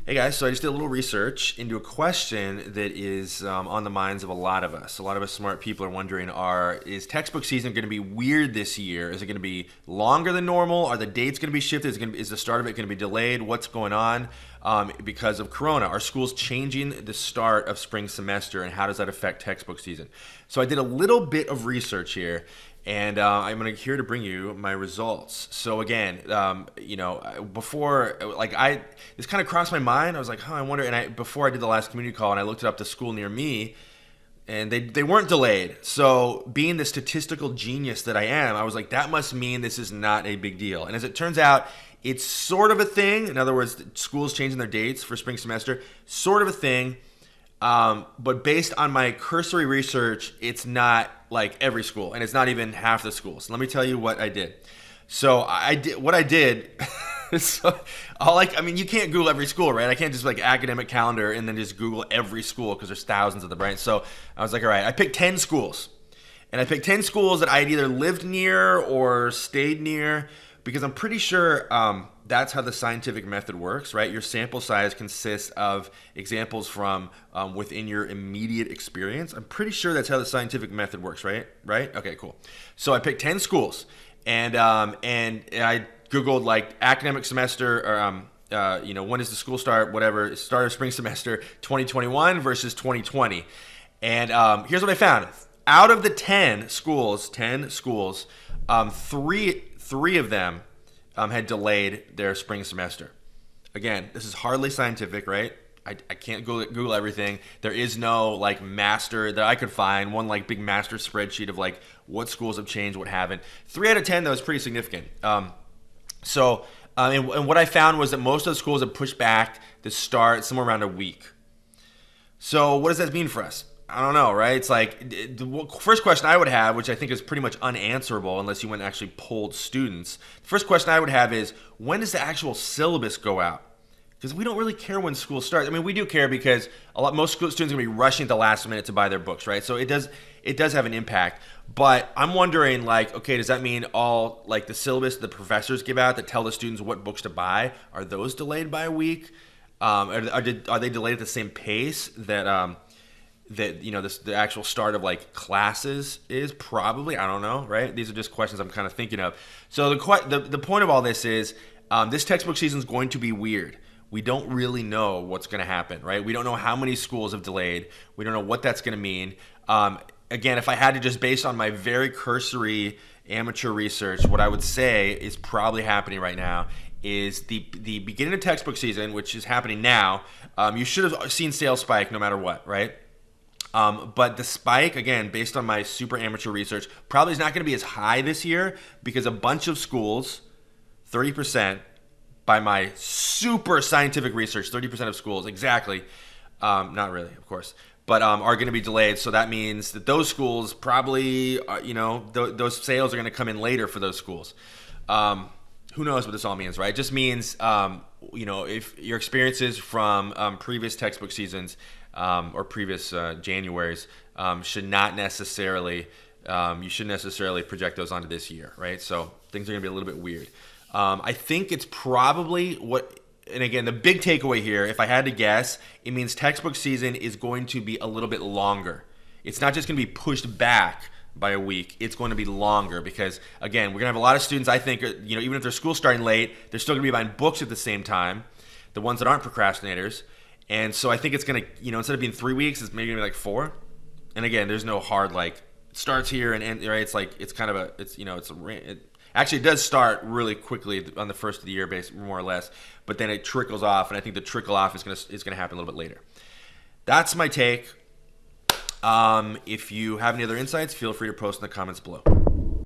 Hey guys, so I just did a little research into a question that is on the minds of a lot of us. A lot of us smart people are wondering, is textbook season going to be weird this year? Is it going to be longer than normal? Are the dates going to be shifted? Is the start of it going to be delayed? What's going on because of Corona? Are schools changing the start of spring semester, and how does that affect textbook season? So I did a little bit of research here, and I'm here to bring you my results. So again, before, this kind of crossed my mind. I was like, I wonder. And before I did the last community call, and I looked it up, the school near me, and they weren't delayed. So being the statistical genius that I am, I was like, that must mean this is not a big deal. And as it turns out, it's sort of a thing. In other words, schools changing their dates for spring semester, sort of a thing. But based on my cursory research, it's not like every school, and it's not even half the schools. Let me tell you what I did. So what I did. So you can't Google every school, right? I can't just academic calendar and then just Google every school because there's thousands of them, right? So I was like, all right, I picked 10 schools, and I picked 10 schools that I had either lived near or stayed near, because I'm pretty sure that's how the scientific method works, right? Your sample size consists of examples from within your immediate experience. I'm pretty sure that's how the scientific method works, right? Right? Okay, cool. So I picked 10 schools, and I Googled academic semester, or when does the school start? Whatever, start of spring semester 2021 versus 2020, and here's what I found. Out of the 10 schools, three of them had delayed their spring semester. Again, this is hardly scientific, right? I can't Google everything. There is no master that I could find, one big master spreadsheet of what schools have changed, what haven't. 3 out of 10, that was pretty significant. And what I found was that most of the schools have pushed back the start somewhere around a week. So what does that mean for us? I don't know, right? It's the first question I would have, which I think is pretty much unanswerable unless you went and actually polled students. The first question I would have is, when does the actual syllabus go out? Because we don't really care when school starts. I mean, we do care because most students are going to be rushing at the last minute to buy their books, right? So it does have an impact. But I'm wondering, okay, does that mean all the syllabus the professors give out that tell the students what books to buy, are those delayed by a week? Are they delayed at the same pace that the actual start of classes is? Probably, I don't know, right? These are just questions I'm kind of thinking of. So the point of all this is this textbook season is going to be weird. We don't really know what's going to happen, right? We don't know how many schools have delayed. We don't know what that's going to mean. Again, if I had to just based on my very cursory amateur research, what I would say is probably happening right now is the beginning of textbook season, which is happening now. You should have seen sales spike no matter what, right? But the spike, again, based on my super amateur research, probably is not going to be as high this year because a bunch of schools, 30%, by my super scientific research, 30% of schools, exactly, not really, of course, but are going to be delayed. So that means that those schools probably, those sales are going to come in later for those schools. Who knows what this all means, right? It just means, if your experiences from previous textbook seasons or previous Januaries should not necessarily, you shouldn't necessarily project those onto this year, right? So things are going to be a little bit weird. I think it's probably and again, the big takeaway here, if I had to guess, it means textbook season is going to be a little bit longer. It's not just going to be pushed back by a week. It's going to be longer because, again, we're going to have a lot of students, I think, even if their school's starting late, they're still going to be buying books at the same time, the ones that aren't procrastinators. And so I think it's going to, instead of being 3 weeks, it's maybe going to be 4. And again, there's no hard, it starts here and end, right? It's kind of actually, it does start really quickly on the first of the year, more or less, but then it trickles off, and I think the trickle off is going to happen a little bit later. That's my take. If you have any other insights, feel free to post in the comments below.